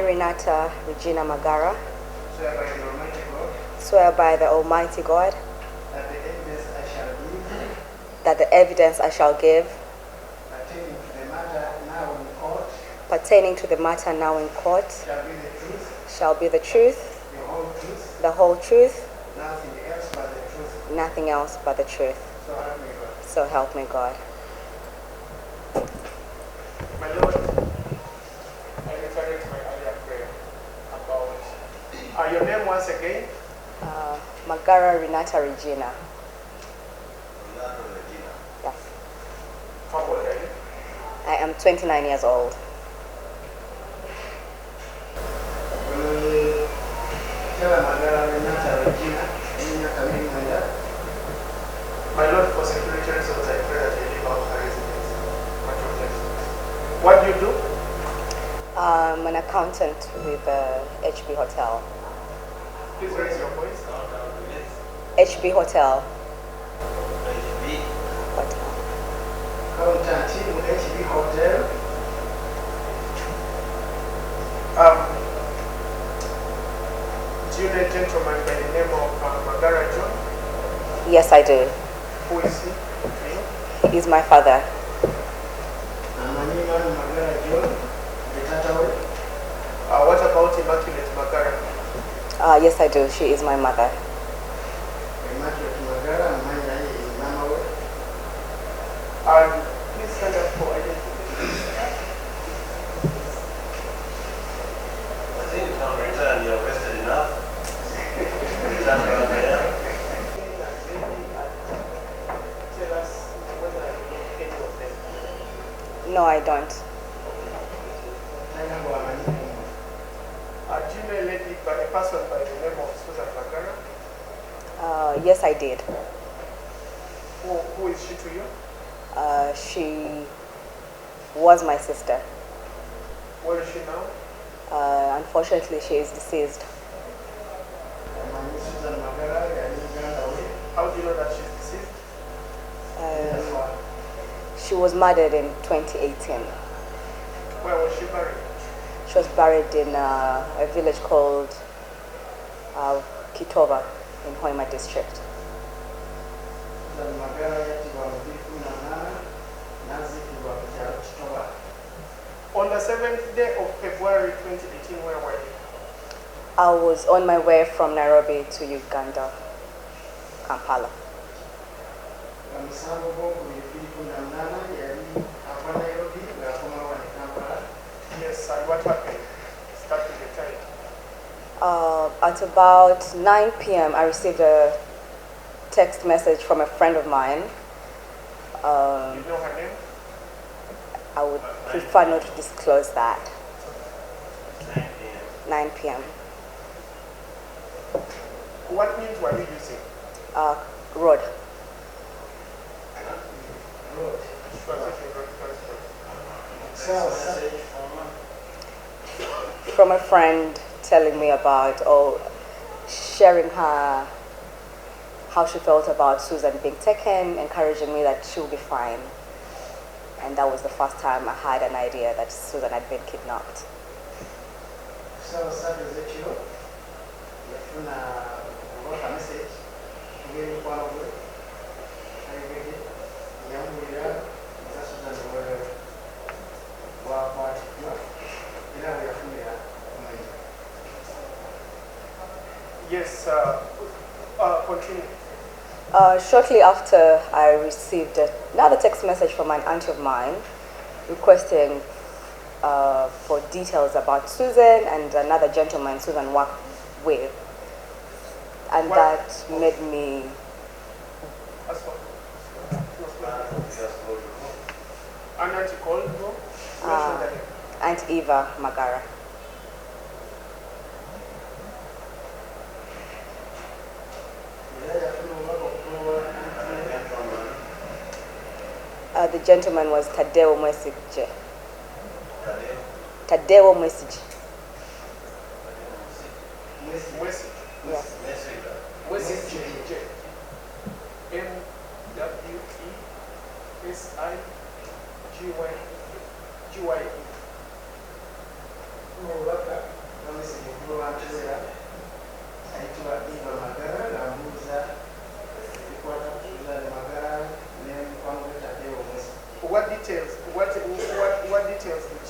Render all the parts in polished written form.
Renata Regina Magara, swear by the Almighty God swear by the Almighty God that the evidence I shall give that the evidence I shall give pertaining to the matter now in court pertaining to the matter now in court shall be the truth, the whole truth, nothing else but the truth. nothing else but the truth. So help me God. So help me God. My Lord, I reiterate my earlier prayer about your name once again. Magara Renata Regina. Yes. How old are you? I am 29 years old. My Lord, for security reasons, I pray that you leave out her residence. Much obliged. What do you do? I'm an accountant with HB Hotel. Please raise your voice. HB Hotel. HB. Hotel. Accountant with HB Hotel. Do you know a gentleman by the name of Magara John? Yes, I do. Who is he to you? He is my father. What about Immaculate Magara? Yes, I do. She is my mother. Please stand up for identification. I think you can return, you're rested enough. Return around there. Tell us whether you know any of them. No, I don't. Do you know a lady, a person by the name of Suzan Magara? Yes, I did. Who is she to you? She was my sister. Where is she now? Unfortunately, she is deceased. How do you know that she's deceased? She was murdered in 2018. Where was she buried? She was buried in a village called Kitova in Hoima district. On the 7th day of February 2018, where were you? I was on my way from Nairobi to Uganda, Kampala. Yes, and what happened? Start with the time. At about 9 p.m., I received a text message from a friend of mine. You know her name? I would prefer not to disclose that. 9 p.m. What means were you using? Road. From a friend telling me about, sharing her, how she felt about Susan being taken, encouraging me that she'll be fine. And that was the first time I had an idea that Susan had been kidnapped. Yes, continue. Shortly after, I received another text message from an auntie of mine requesting for details about Susan and another gentleman Susan worked with. And that made me... An auntie called you? Aunt Eva Magara. The gentleman was Tadeo Mwesije. Tadeo Mwesije. Yes. Mwesije. M-W-E-S-I-G-Y-E. What details did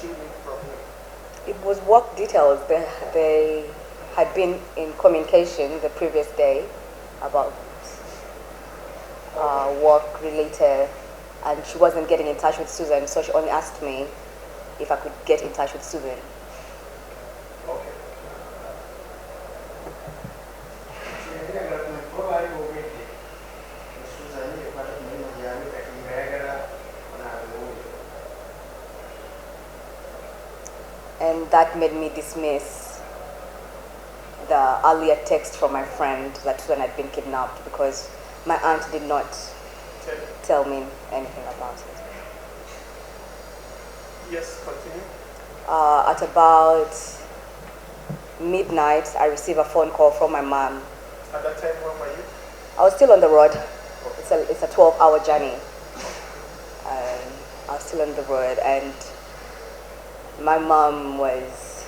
you need from him? It was work details. They had been in communication the previous day about work related, and she wasn't getting in touch with Suzan, so she only asked me if I could get in touch with Suzan. Okay. And that made me dismiss the earlier text from my friend that Suzan had been kidnapped, because my aunt did not tell me anything about it. Yes, continue. At about midnight, I received a phone call from my mom. At that time, where were you? I was still on the road. It's a 12-hour journey. I was still on the road, and my mom was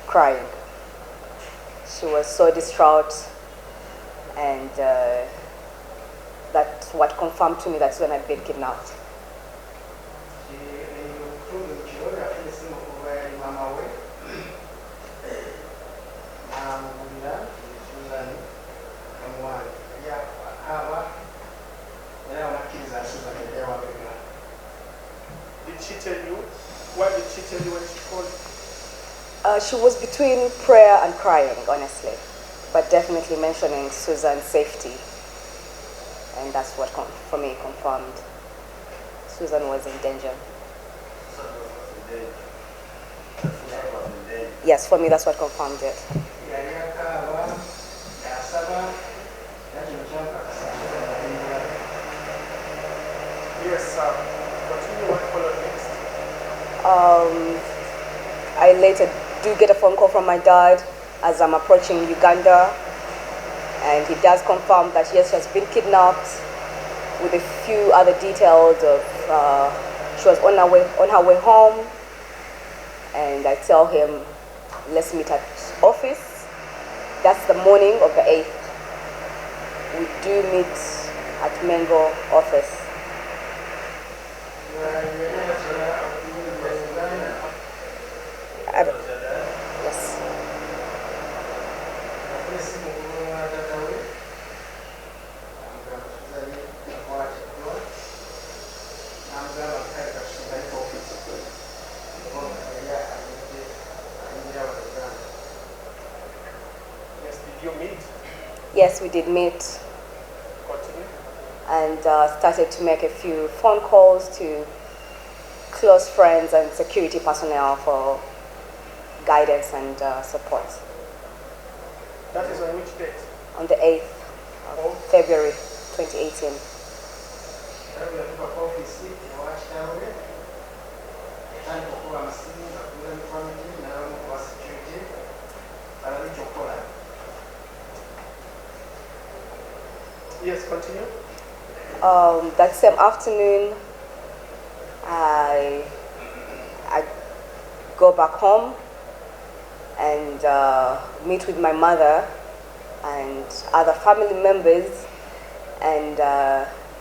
crying. She was so distraught, and that's what confirmed to me that Suzan had been kidnapped. Did she tell you? What did she tell you when she called you? She was between prayer and crying, honestly, but definitely mentioning Suzan's safety, and that's what, for me, confirmed Suzan was in danger. Yes, for me, that's what confirmed it. Yes, continue. What followed next? I later do get a phone call from my dad as I'm approaching Uganda, and he does confirm that yes, she has been kidnapped, with a few other details of she was on her way home, and I tell him, let's meet at office. That's the morning of the 8th. We do meet at Mengo office. Yes. Yes, did you meet? Yes, we did meet, Continue. and started to make a few phone calls to close friends and security personnel for guidance and support. That is on which date? On the 8th of February 2018. Yes, continue. That same afternoon, I go back home and meet with my mother and other family members, and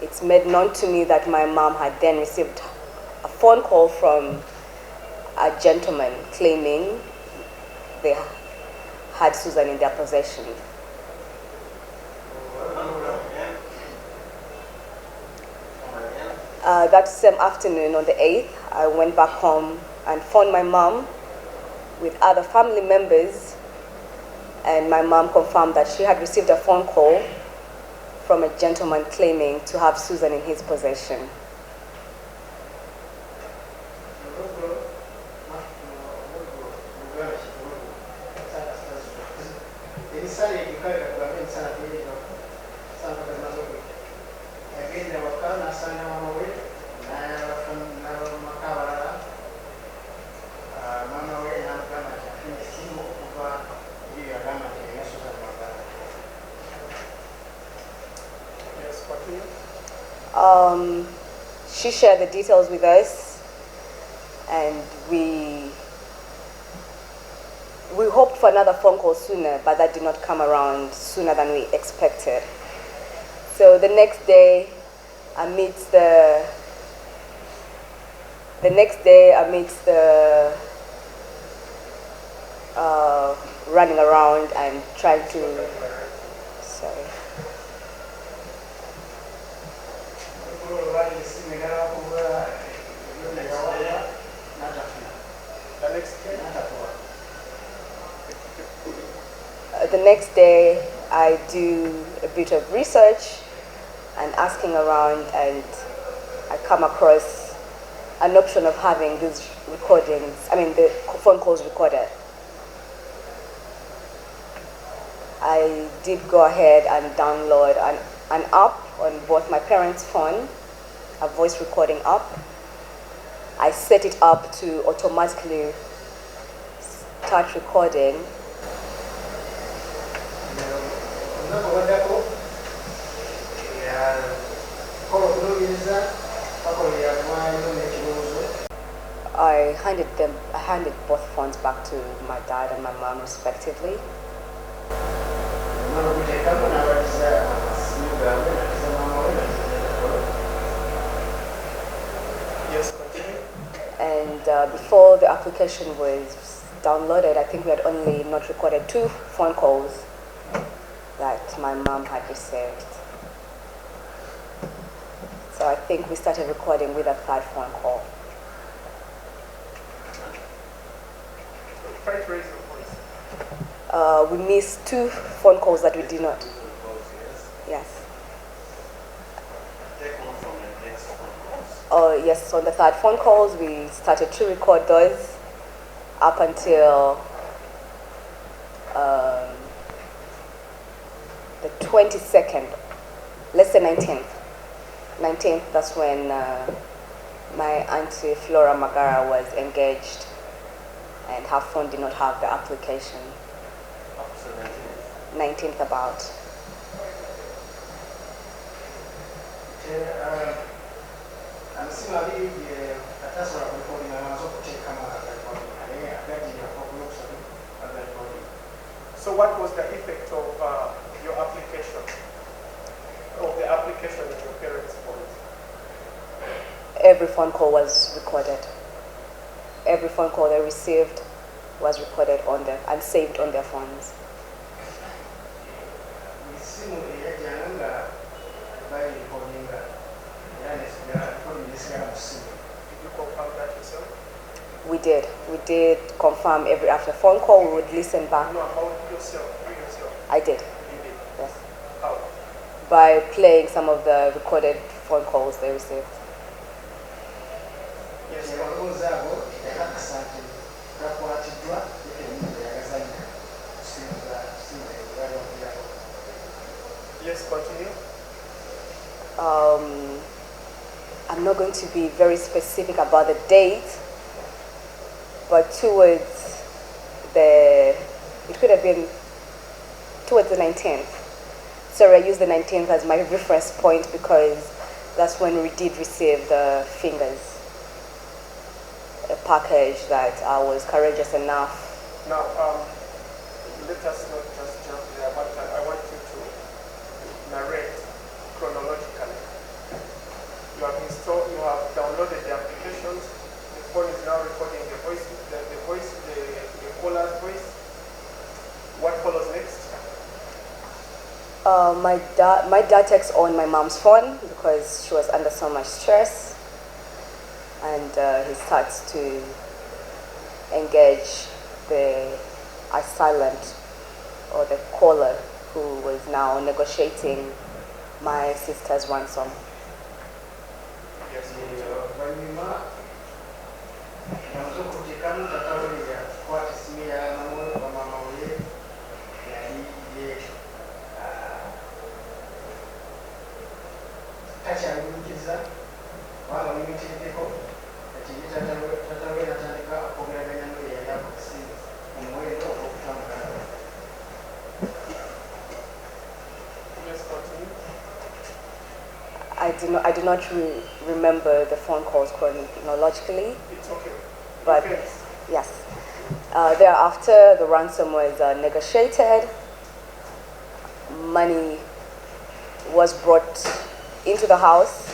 it's made known to me that my mom had then received a phone call from a gentleman claiming they had Suzan in their possession. That same afternoon on the 8th, I went back home and phoned my mom with other family members, and my mom confirmed that she had received a phone call from a gentleman claiming to have Suzan in his possession. Yes, continue. She shared the details with us, and we hoped for another phone call sooner, but that did not come around sooner than we expected. So the next day, amidst the running around and trying to, sorry. The next day, I do a bit of research and asking around, and I come across an option of having these recordings, the phone calls recorded. I did go ahead and download an app on both my parents' phone, a voice recording app. I set it up to automatically start recording. I handed both phones back to my dad and my mom respectively. Yes, continue. And before the application was downloaded, I think we had only not recorded 2 phone calls that my mom had received. So I think we started recording with a 3rd phone call. Try to raise your voice. We missed 2 phone calls that we did not. Yes. Take one from the next phone calls. Oh yes, on the 3rd phone calls, we started to record those up until the 22nd, let's say 19th. 19th, that's when my auntie Flora Magara was engaged and her phone did not have the application. Up to 19th about. So what was the effect of your application, of the application in your parents' phones? Every phone call was recorded. Every phone call they received was recorded on them and saved on their phones. Did you confirm that yourself? We did. We did confirm after phone call, we would listen back. No, about yourself, you yourself. I did, You did. yes. How? By playing some of the recorded phone calls they received. Yes, yes, continue. I'm not going to be very specific about the date, but it could have been towards the 19th. So I use the 19th as my reference point because that's when we did receive the fingers, a package that I was courageous enough. Now, let us not just jump there, but I want you to narrate chronologically. You have downloaded the applications. The phone is now recording the voice, the caller's voice. What follows next? My dad takes on my mom's phone because she was under so much stress, and he starts to engage the assailant or the caller who was now negotiating my sister's ransom. Yes, I do not remember the phone calls chronologically. it's okay. But yes, thereafter the ransom was negotiated. Money was brought into the house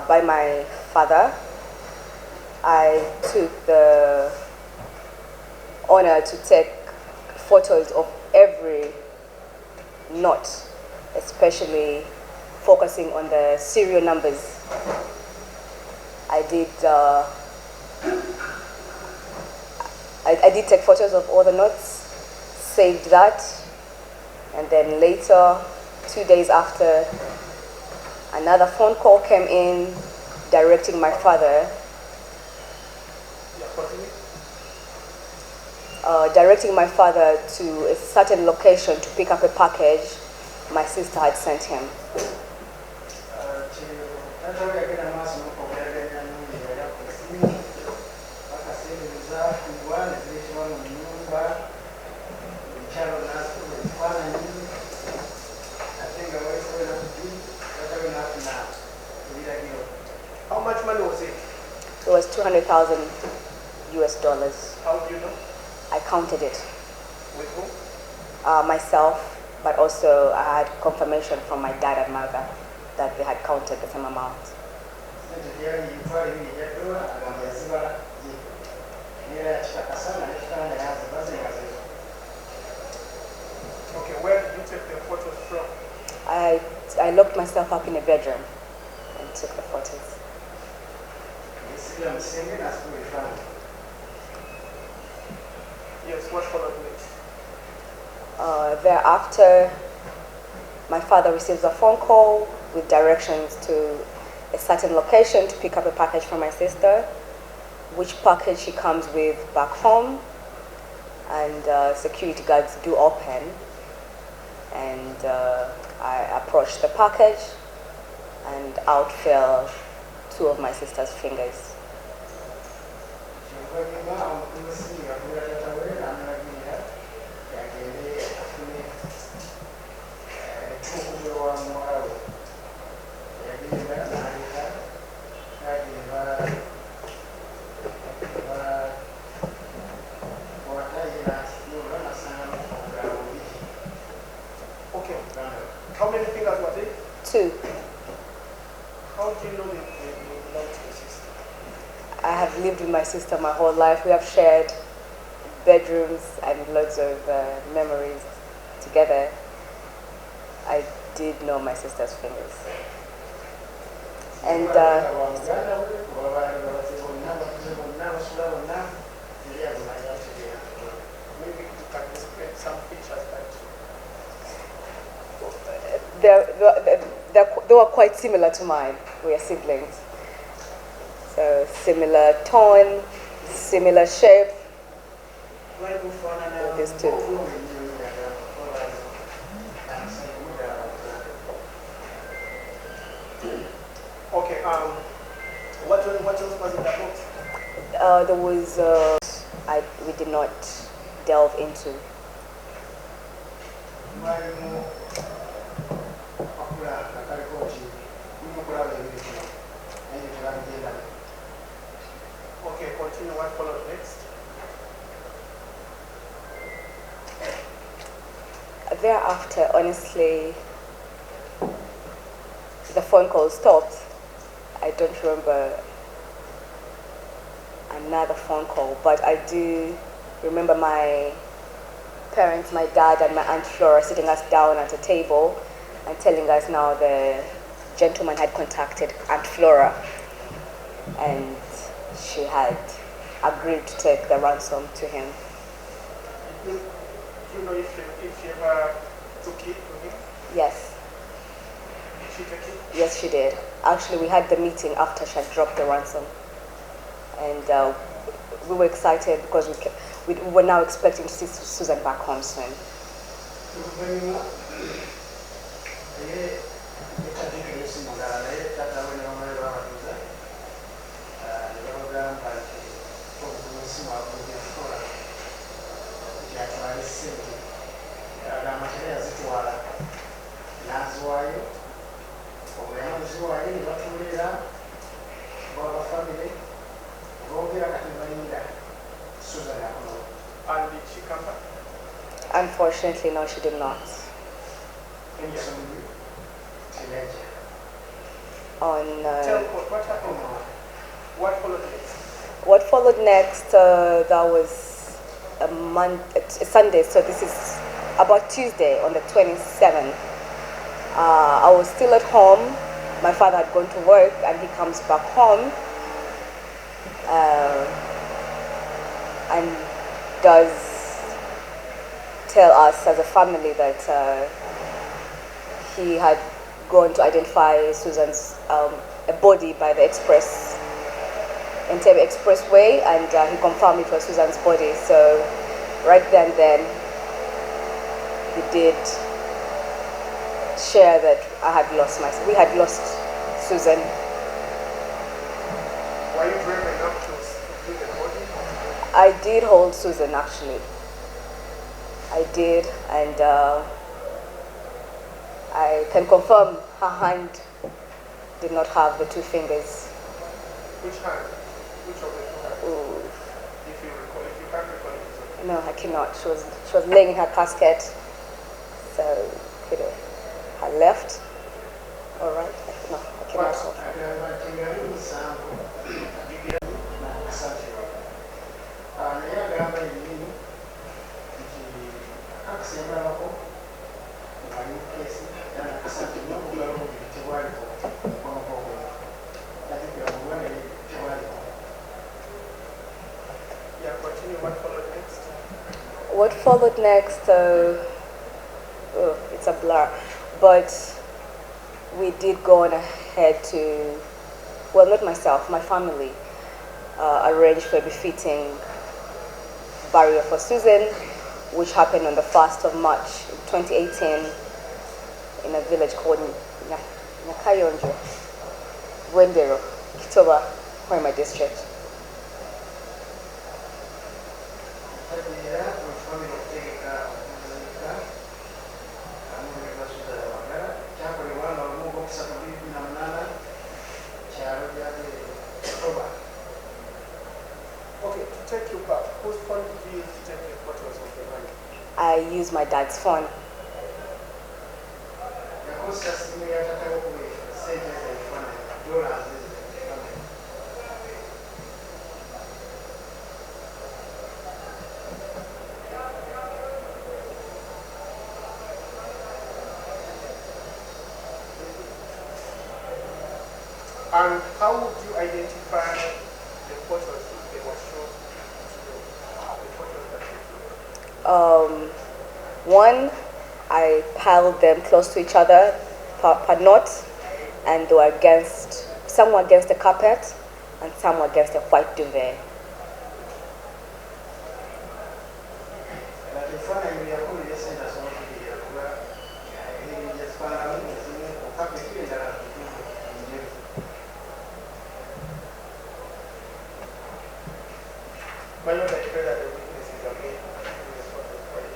by my father. I took the honor to take photos of every note, especially focusing on the serial numbers. I did take photos of all the notes, saved that, and then later, 2 days after, another phone call came in directing my father to a certain location to pick up a package my sister had sent him. How much money was it? It was $200,000 US. How do you know? I counted it. With who? Myself, but also I had confirmation from my dad and mother that they had counted the same amount. Okay, where did you take the photos from? I locked myself up in a bedroom and took the photos. Yes, what followed next? Thereafter, my father receives a phone call with directions to a certain location to pick up a package for my sister, which package she comes with back home, and security guards do open, and I approached the package, and out fell 2 of my sister's fingers. Okay. How many fingers were they? 2. How do you know they belong to your sister? I have lived with my sister my whole life. We have shared bedrooms and loads of memories together. I did know my sister's fingers. And Maybe you can describe some features they were quite similar to mine. We are siblings. So similar tone, similar shape. These 2. Okay, what else was in that box? There was, we did not delve into. Okay, continue. What followed next? Thereafter, honestly, the phone call stopped. I don't remember another phone call, but I do remember my parents, my dad and my Aunt Flora, sitting us down at a table and telling us now the gentleman had contacted Aunt Flora and she had agreed to take the ransom to him. Do you know if she ever took it to him? Yes. Did she take it? Yes, she did. Actually, we had the meeting after she had dropped the ransom. And we were excited because we were now expecting to see Suzan back home soon. Unfortunately, no, she did not. On what happened? What followed next? what followed next, that was a Sunday, so this is about Tuesday on the 27th. I was still at home. My father had gone to work and he comes back home and does tell us as a family that he had gone to identify Susan's a body by the Entebbe Expressway, and he confirmed it was Susan's body. So right then he did share that we had lost Susan. Were you brave enough to view the body? I did hold Susan, actually. I did, and I can confirm her hand did not have the two fingers. Which hand? Which of the two hands? Ooh. If you recall, if you can't recall it, it's okay. No, I cannot. She was laying in her casket, so her left. All right. No, I cannot. Yeah, continue. What followed next? What followed next? It's a blur, but we did go on ahead to, well, not myself, my family arranged for a befitting burial for Susan, which happened on the 1st of March 2018 in a village called Nakayonjo, Wendero, Kitoba, Hoima district. Okay, to take you back, whose phone did you use to take the photos of the money? I used my dad's phone. And how would you identify the photos if they were shown to you? The photos that you took? One, I piled them close to each other, per knot, and they were some were against the carpet, and some were against a white duvet. My Lord, I pray that the witnesses are made in the photos for you.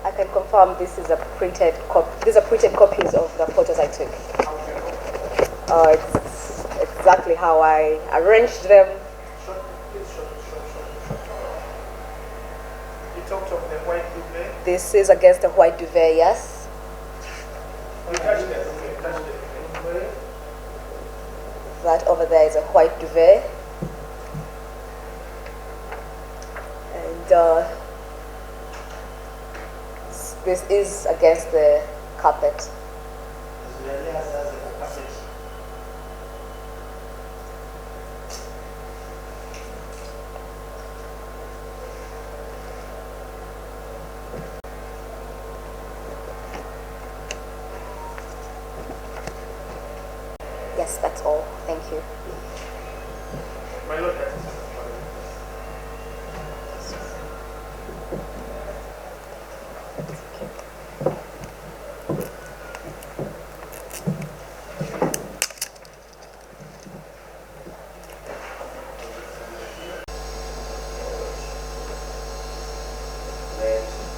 I can confirm this is a printed these are printed copies of the photos I took. It's exactly how I arranged them. You talked of the white duvet. This is against the white duvet, yes. You touched it. Okay, touched it. That over there is a white duvet. And this is against the carpet. Yes, that's all. Thank you. My Lord, that is Next.